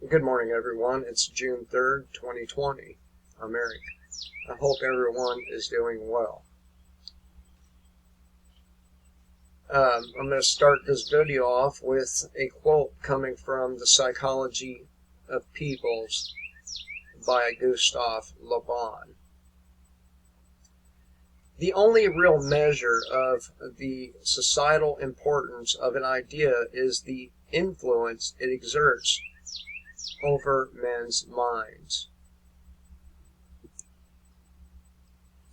Good morning, everyone. It's June 3rd, 2020. I'm Eric. I hope everyone is doing well. I'm going to start this video off with a quote coming from The Psychology of Peoples by Gustav Le Bon. The only real measure of the societal importance of an idea is the influence it exerts over men's minds.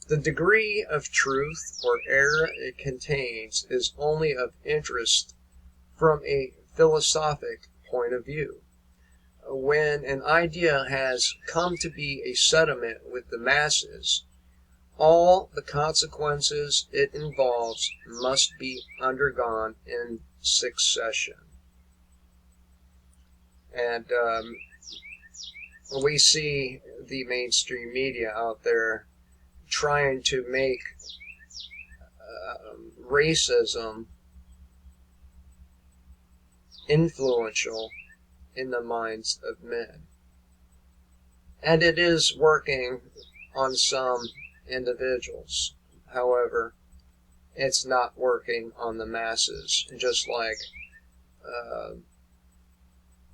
The degree of truth or error it contains is only of interest from a philosophic point of view. When an idea has come to be a sentiment with the masses, all the consequences it involves must be undergone in succession. And we see the mainstream media out there trying to make racism influential in the minds of men. And it is working on some individuals. However, it's not working on the masses, just like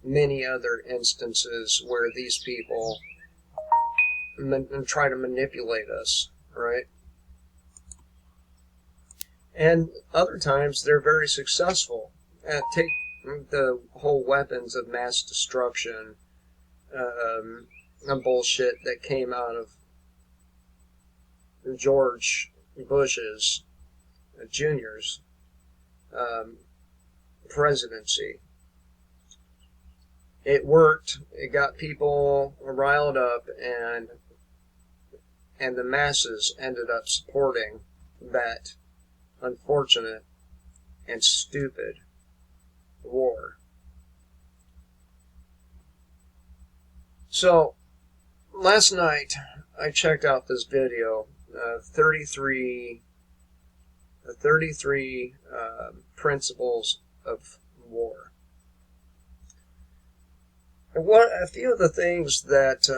many other instances where these people try to manipulate us, right? And other times they're very successful. Take the whole weapons of mass destruction bullshit that came out of George Bush's Jr.'s presidency. It worked. It got people riled up, and the masses ended up supporting that unfortunate and stupid war. So, last night I checked out this video, 33 principles of war. What a few of the things that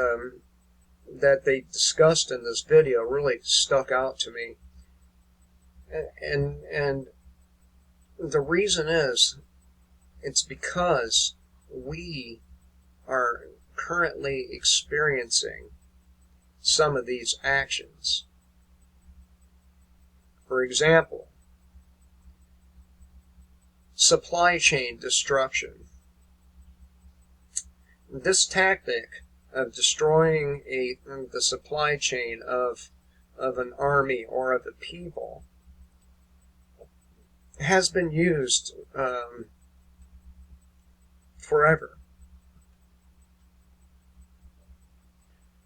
they discussed in this video really stuck out to me, and the reason is it's because we are currently experiencing some of these actions. For example, supply chain destruction. This tactic of destroying the supply chain of an army or of a people has been used forever.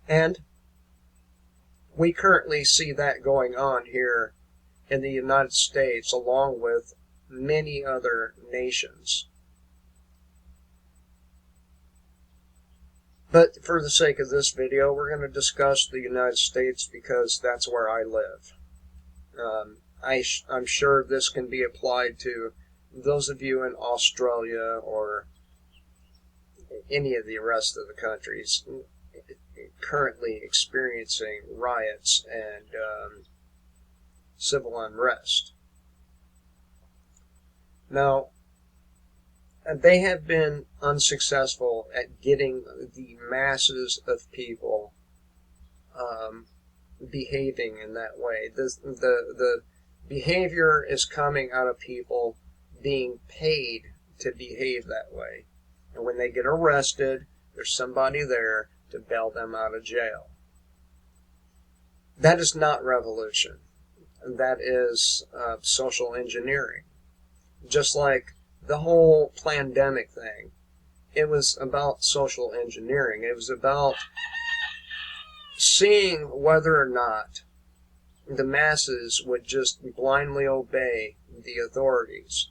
And we currently see that going on here in the United States, along with many other nations. But for the sake of this video, we're going to discuss the United States because that's where I live. I'm sure this can be applied to those of you in Australia or any of the rest of the countries currently experiencing riots and civil unrest. Now, they have been unsuccessful at getting the masses of people behaving in that way. The behavior is coming out of people being paid to behave that way. And when they get arrested, there's somebody there to bail them out of jail. That is not revolution. That is social engineering. Just like the whole pandemic thing, it was about social engineering. It was about seeing whether or not the masses would just blindly obey the authorities.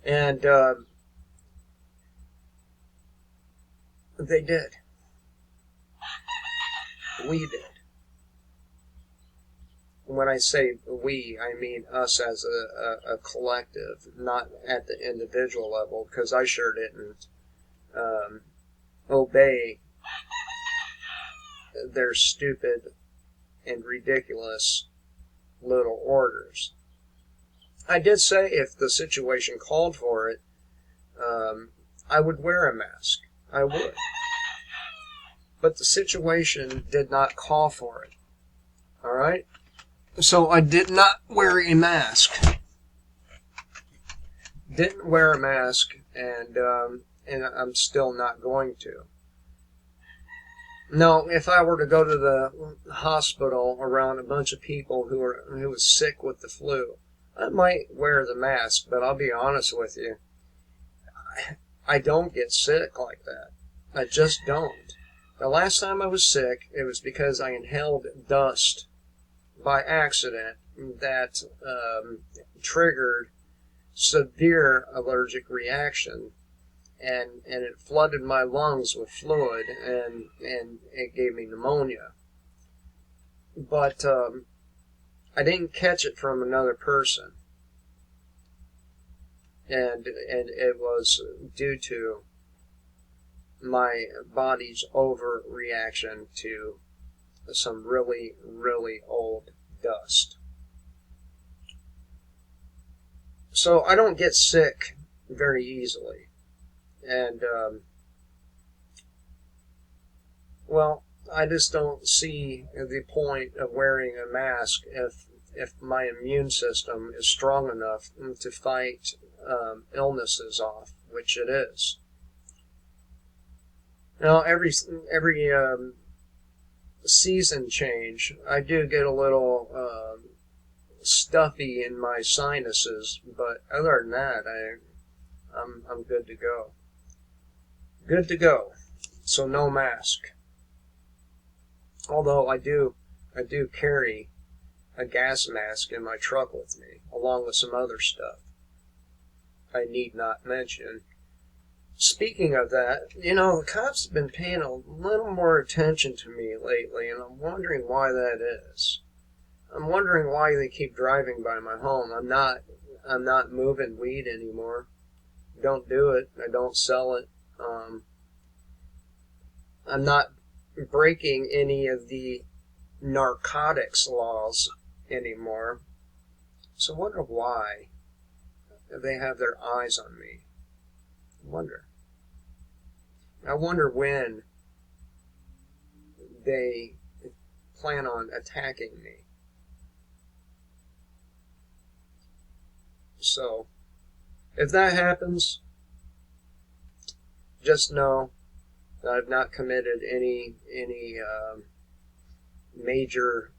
And they did. We did. When I say we, I mean us as a collective, not at the individual level, because I sure didn't obey their stupid and ridiculous little orders. I did say if the situation called for it, I would wear a mask. I would. But the situation did not call for it. Alright? So I did not wear a mask. Didn't wear a mask, and I'm still not going to. Now, if I were to go to the hospital around a bunch of people who was sick with the flu, I might wear the mask, but I'll be honest with you, I don't get sick like that. I just don't. The last time I was sick, it was because I inhaled dust by accident that triggered severe allergic reaction, and it flooded my lungs with fluid, and it gave me pneumonia. But I didn't catch it from another person, and it was due to my body's overreaction to some really, really old dust. So I don't get sick very easily. And, well, I just don't see the point of wearing a mask if my immune system is strong enough to fight illnesses off, which it is. Now, every season change, I do get a little stuffy in my sinuses, but other than that, I'm good to go. Good to go. So no mask. Although I do carry a gas mask in my truck with me, along with some other stuff I need not mention. Speaking of that, the cops have been paying a little more attention to me lately, and I'm wondering why that is. I'm wondering why they keep driving by my home. I'm not moving weed anymore. Don't do it. I don't sell it. I'm not breaking any of the narcotics laws anymore. So I wonder why they have their eyes on me. I wonder when they plan on attacking me. So, if that happens, just know that I've not committed any major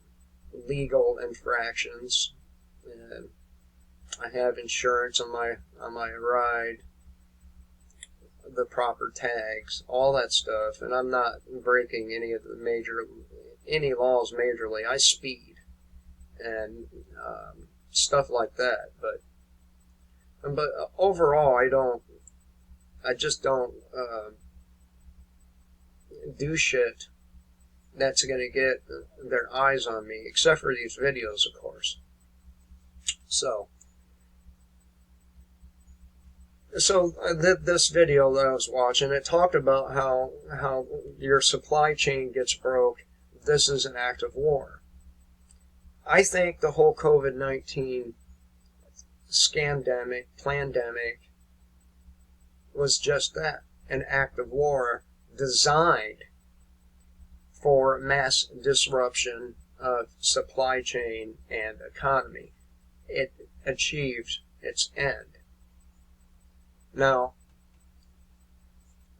legal infractions. And I have insurance on my ride, the proper tags, all that stuff, and I'm not breaking any laws majorly. I speed and stuff like that, but overall, I just don't do shit that's going to get their eyes on me, except for these videos, of course. So this video that I was watching, it talked about how your supply chain gets broke. This is an act of war. I think the whole COVID-19 scandemic, plandemic, was just that, an act of war designed for mass disruption of supply chain and economy. It achieved its end. Now,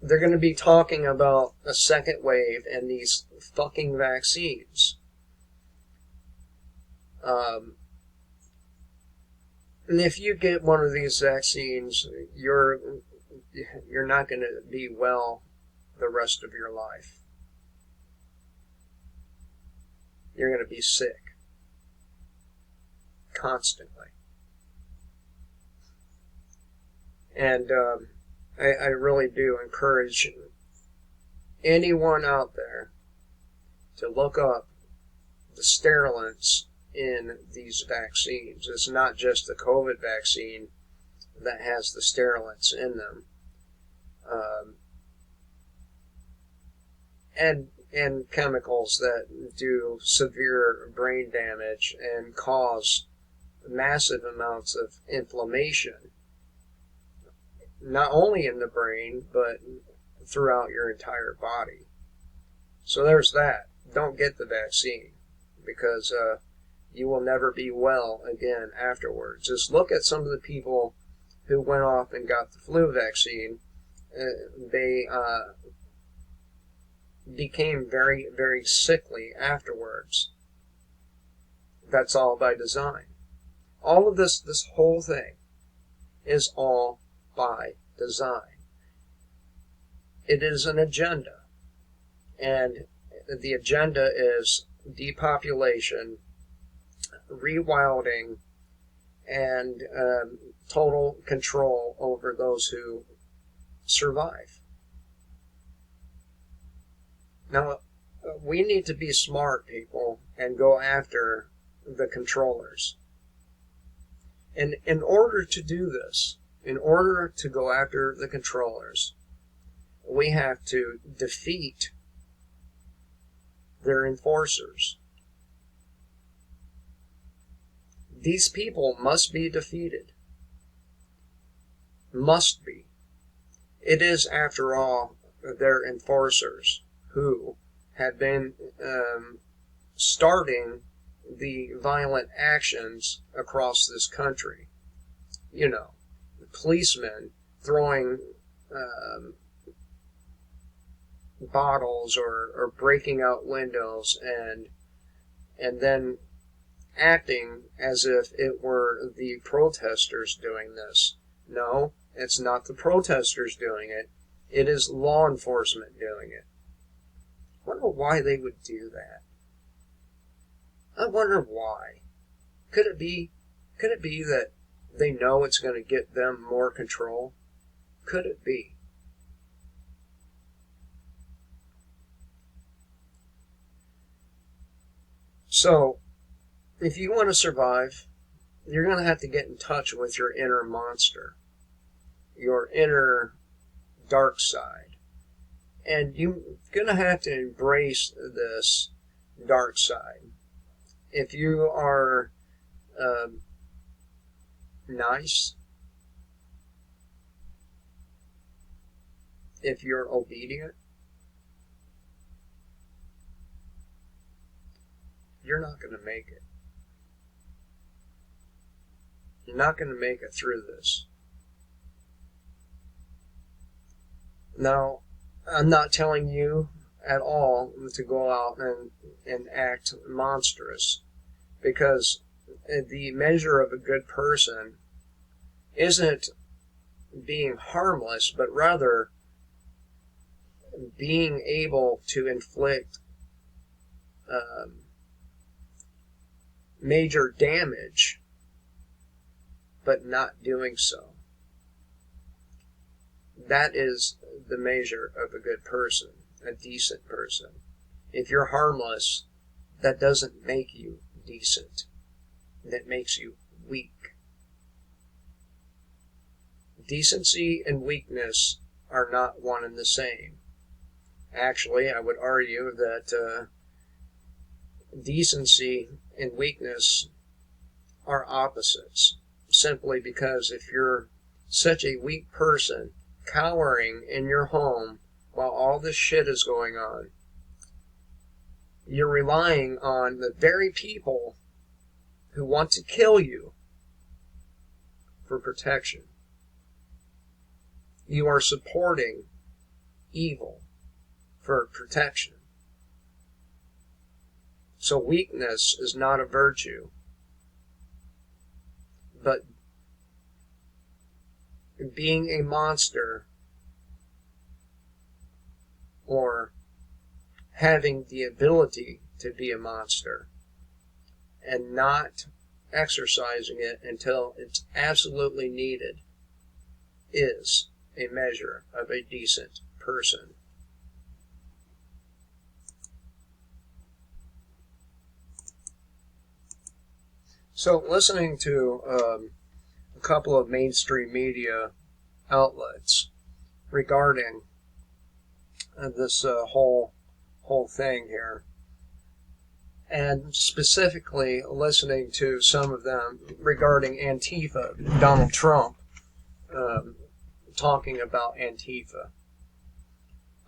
they're going to be talking about a second wave and these fucking vaccines. And if you get one of these vaccines, you're not going to be well the rest of your life. You're going to be sick constantly. And I really do encourage anyone out there to look up the sterilants in these vaccines. It's not just the COVID vaccine that has the sterilants in them. and chemicals that do severe brain damage and cause massive amounts of inflammation, not only in the brain, but throughout your entire body. So there's that. Don't get the vaccine, because you will never be well again afterwards. Just look at some of the people who went off and got the flu vaccine. They became very, very sickly afterwards. That's all by design. All of this whole thing is all by design. It is an agenda. And the agenda is depopulation, rewilding, and total control over those who survive. Now, we need to be smart, people, and go after the controllers. And in order to do this, in order to go after the controllers, we have to defeat their enforcers. These people must be defeated. Must be. It is, after all, their enforcers who have been starting the violent actions across this country. You know, the policemen throwing bottles or breaking out windows and then acting as if it were the protesters doing this. No, it's not the protesters doing it. It is law enforcement doing it. I wonder why they would do that. I wonder why. Could it be that they know it's going to get them more control? Could it be? So, if you want to survive, you're going to have to get in touch with your inner monster, your inner dark side. And you're going to have to embrace this dark side. If you are nice, if you're obedient, you're not going to make it. You're not going to make it through this. Now, I'm not telling you at all to go out and act monstrous, because the measure of a good person isn't being harmless, but rather being able to inflict major damage, but not doing so. That is the measure of a good person, a decent person. If you're harmless, that doesn't make you decent. That makes you weak. Decency and weakness are not one and the same. Actually, I would argue that decency and weakness are opposites, simply because if you're such a weak person cowering in your home while all this shit is going on, you're relying on the very people who want to kill you for protection. You are supporting evil for protection. So weakness is not a virtue, but being a monster or having the ability to be a monster and not exercising it until it's absolutely needed is a measure of a decent person. So, listening to a couple of mainstream media outlets regarding this whole whole thing here, and specifically listening to some of them regarding Antifa, Donald Trump talking about Antifa.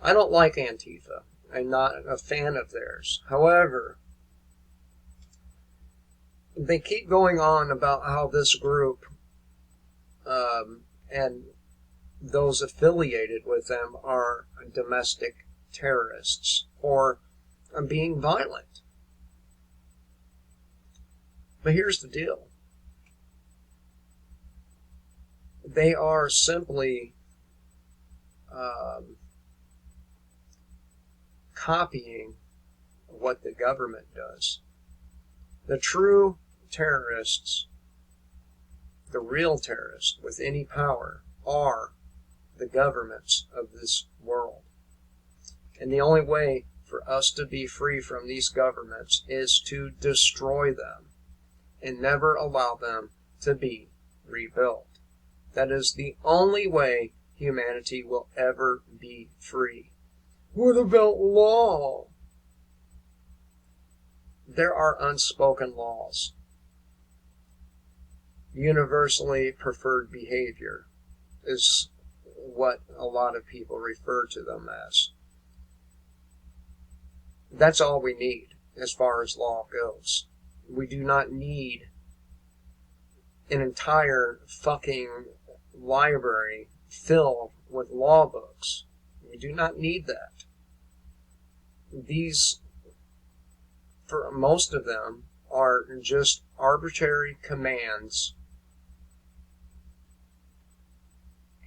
I don't like Antifa. I'm not a fan of theirs. However, they keep going on about how this group and those affiliated with them are domestic terrorists or being violent. But here's the deal. They are simply copying what the government does. The true terrorists, the real terrorists with any power, are the governments of this world. And the only way for us to be free from these governments is to destroy them and never allow them to be rebuilt. That is the only way humanity will ever be free. What about law? There are unspoken laws. Universally preferred behavior is what a lot of people refer to them as. That's all we need as far as law goes. We do not need an entire fucking library filled with law books. We do not need that. These, for most of them, are just arbitrary commands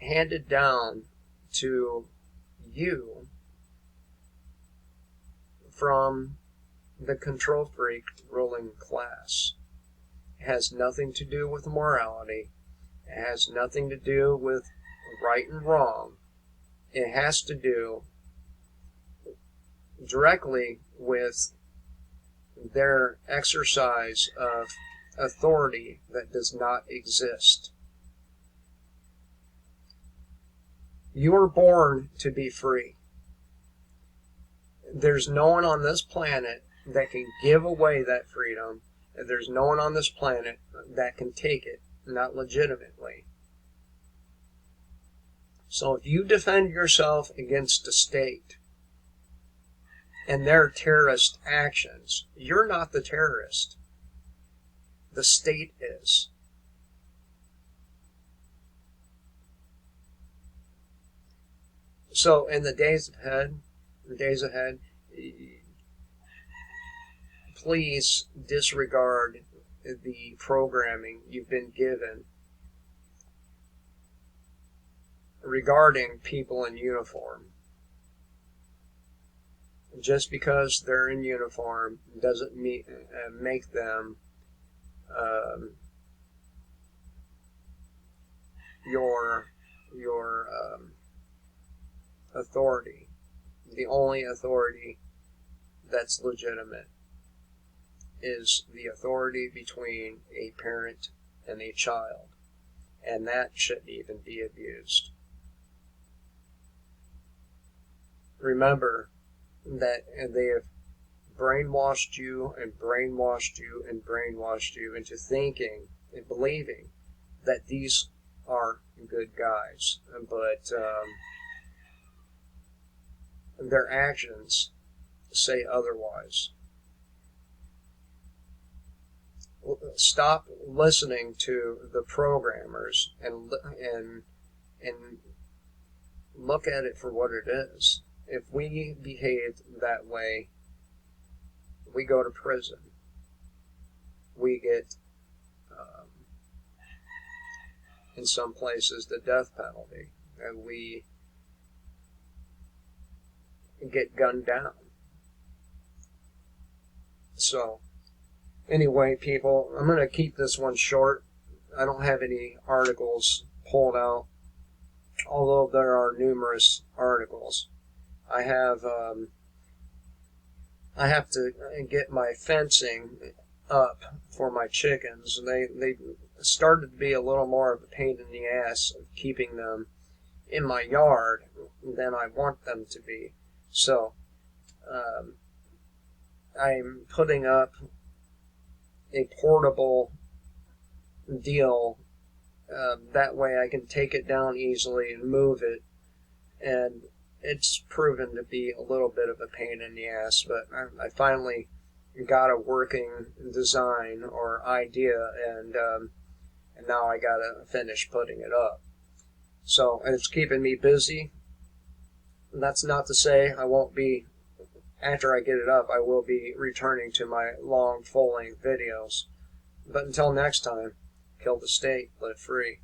handed down to you from the control freak ruling class. It has nothing to do with morality. It has nothing to do with right and wrong. It has to do directly with their exercise of authority that does not exist. You were born to be free. There's no one on this planet that can give away that freedom. There's no one on this planet that can take it, not legitimately. So if you defend yourself against the state and their terrorist actions, you're not the terrorist. The state is. So in the days ahead, please disregard the programming you've been given regarding people in uniform. Just because they're in uniform doesn't make them your authority. The only authority that's legitimate is the authority between a parent and a child, and that shouldn't even be abused. Remember that they have brainwashed you and brainwashed you and brainwashed you into thinking and believing that these are good guys, but their actions say otherwise. Stop listening to the programmers and look at it for what it is. If we behave that way, we go to prison. We get, in some places, the death penalty, and we get gunned down. So, anyway, people, I'm going to keep this one short. I don't have any articles pulled out, although there are numerous articles. I have to get my fencing up for my chickens. They started to be a little more of a pain in the ass of keeping them in my yard than I want them to be. So I'm putting up a portable deal. That way I can take it down easily and move it. And it's proven to be a little bit of a pain in the ass, but I finally got a working design or idea, and now I gotta finish putting it up. So, and it's keeping me busy. And that's not to say I won't be, after I get it up, I will be returning to my long full-length videos. But until next time, kill the state, live free.